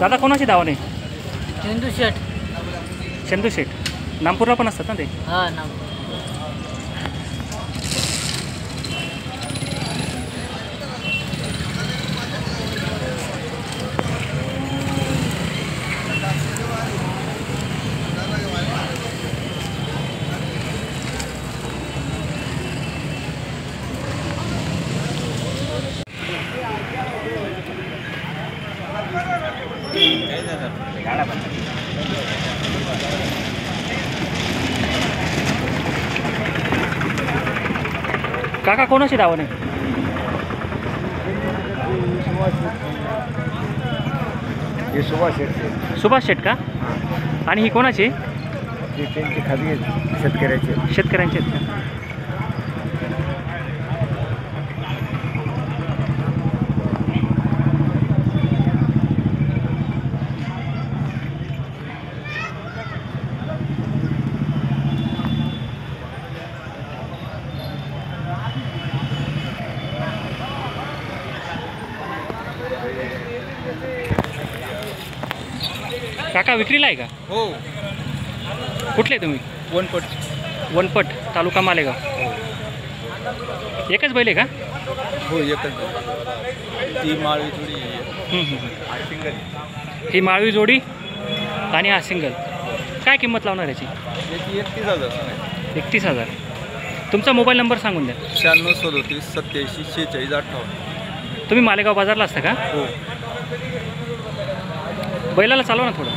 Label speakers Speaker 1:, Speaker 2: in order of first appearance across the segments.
Speaker 1: दादा कोणाची धावणे?
Speaker 2: चंदू शेठ.
Speaker 1: चंदू शेठ नामपूरला पण असतात ना ते?
Speaker 2: हा नाम.
Speaker 1: काका कोणाची धावणे?
Speaker 3: हे सुभाष शेठ.
Speaker 1: सुभाष शेठ का? आणि ही कोणाची?
Speaker 3: त्यांची खाजगी शेतकऱ्याचे.
Speaker 1: शेतकऱ्यांचे आहेत का? काका विक्रीला आहे का?
Speaker 3: हो.
Speaker 1: कुठले तुम्ही?
Speaker 3: वनपट.
Speaker 1: वनपट तालुका मालेगाव. एकच बैल आहे का?
Speaker 3: हो एकच. ती माळवी जोडी.
Speaker 1: ही माळवी जोडी आणि हा सिंगल. काय किंमत लावणार याची?
Speaker 3: याची 31,000.
Speaker 1: 31,000. तुमचा मोबाईल नंबर सांगून द्या.
Speaker 3: 96 37 87 46 58.
Speaker 1: तुम्ही मालेगाव बाजारला असता का?
Speaker 3: हो.
Speaker 1: बैलाला चालवा ना थोडं.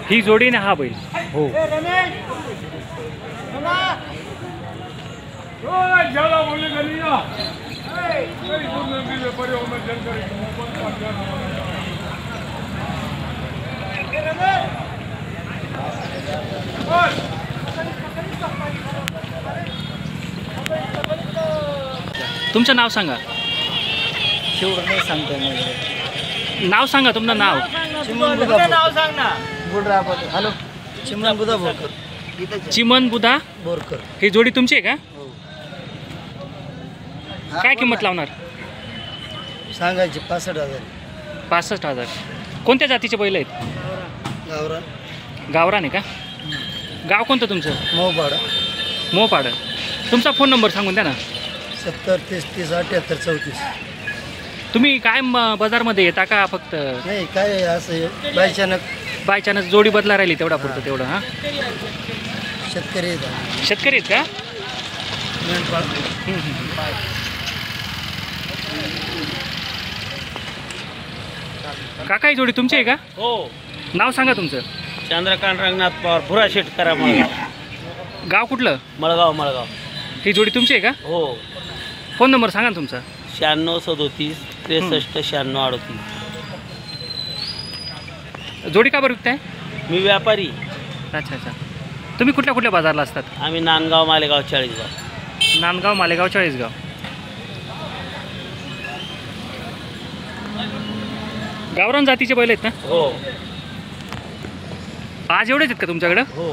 Speaker 1: ही जोडी ना हा बैल.
Speaker 3: हो.
Speaker 1: तुमचं नाव सांगा.
Speaker 2: शेवट नाही सांगतो मी.
Speaker 1: नाव सांगा तुमचं नाव.
Speaker 2: नाव सांग ना. हॅलो. चिमन बुधा बोरकर.
Speaker 1: चिमन बुधा
Speaker 2: बोरकर.
Speaker 1: ही जोडी तुमची आहे का? काय किंमत लावणार?
Speaker 2: सांगायची 65,000.
Speaker 1: 65,000. कोणत्या जातीचे बैल आहेत?
Speaker 2: गावरान.
Speaker 1: गावरान आहे का? गाव कोणतं तुमचं?
Speaker 2: मोहपाडा.
Speaker 1: मोहपाडा. तुमचा फोन नंबर सांगून द्या ना.
Speaker 2: 70 33 78 34.
Speaker 1: तुम्ही काय बाजारमध्ये येता का फक्त?
Speaker 2: नाही काय असं बाय चानस
Speaker 1: जोडी बदला राहिली तेवढा पुरतं तेवढं. हां
Speaker 2: शेतकरी आहेत.
Speaker 1: शेतकरी आहेत का? काका ही जोडी तुमची आहे का?
Speaker 4: हो.
Speaker 1: नाव सांगा तुमचं.
Speaker 4: चंद्रकांत रंगनाथ पवार. भुरा शेट करा. मळगाव.
Speaker 1: गाव कुठलं?
Speaker 4: मळगाव.
Speaker 1: ही जोडी तुमची आहे का?
Speaker 4: हो.
Speaker 1: फोन नंबर सांगा ना तुमचा.
Speaker 4: 96 37 63 96 38.
Speaker 1: जोडी का बरं विकताय?
Speaker 4: मी व्यापारी.
Speaker 1: अच्छा. तुम्ही कुठल्या बाजारला असतात?
Speaker 4: आम्ही नांदगाव मालेगाव 40गाव.
Speaker 1: नांदगाव मालेगाव 40गाव. गावरान जातीचे बैल आहेत ना?
Speaker 4: हो.
Speaker 1: आज एवढेच आहेत का तुमच्याकडं?
Speaker 4: हो.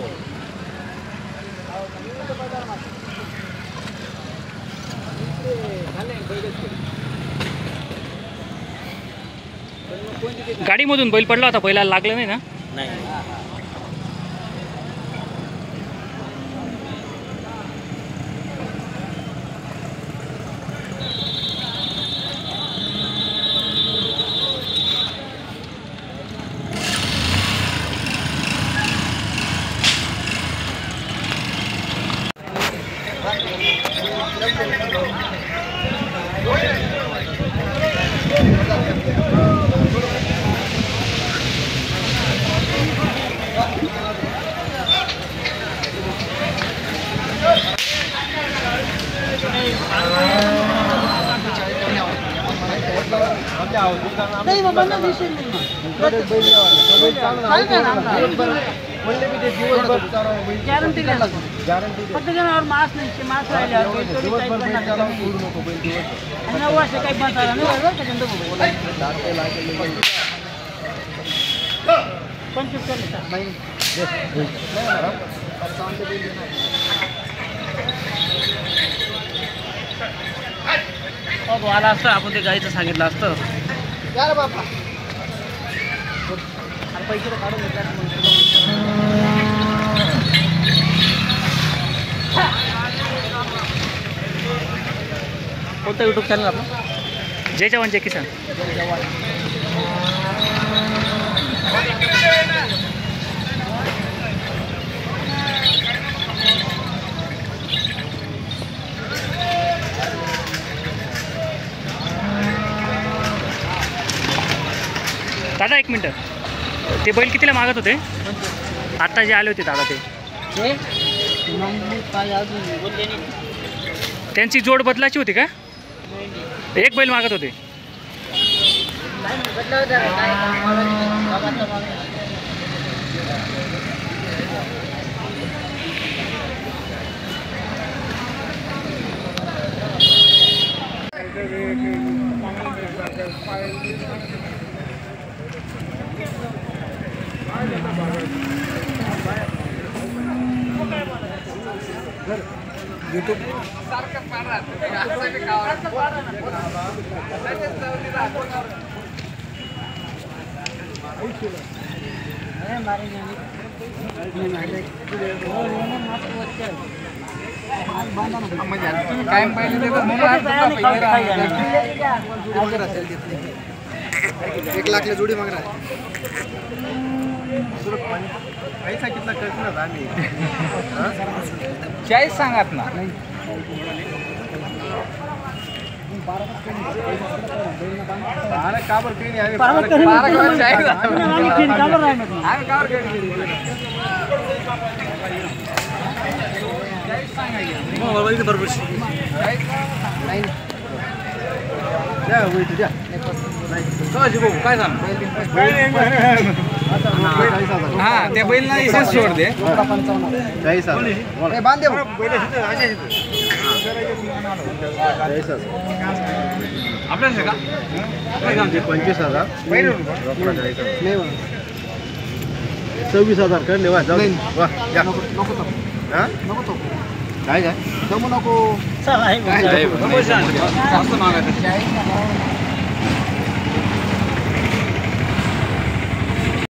Speaker 1: गाडीमधून बैल पडला होता, बैलाला लागलं नाही ना?
Speaker 4: नाही.
Speaker 2: नहीं बाबा ना विषय नहीं. गॅरंटी फक्त जनावर मास नाही मास राहिले काही बसायला नाही
Speaker 4: आला असतं आपण ते गाईचं सांगितलं असतं.
Speaker 2: बाबा पैसे काढून घेतला.
Speaker 4: कोणतं यूट्यूब चॅनल आपलं?
Speaker 1: जय जवान जय किसान. दादा एक मिनटं, ते बैल कितीला मागत होते आत्ता जे आले होते दादा ते? त्यांची जोड बदलायची होती का? एक बैल मागत होते.
Speaker 3: एक लाखला जोडी मागणार पैसा कितना करणार आम्ही
Speaker 2: 40 सांगत ना.
Speaker 3: काबर काही नाही
Speaker 2: काय सांग हा त्या बैल नाही सोड दे बांधे आपल्याच का
Speaker 3: 25,000 26,000 कर लेवा जाऊ नको काय काय नको
Speaker 2: चला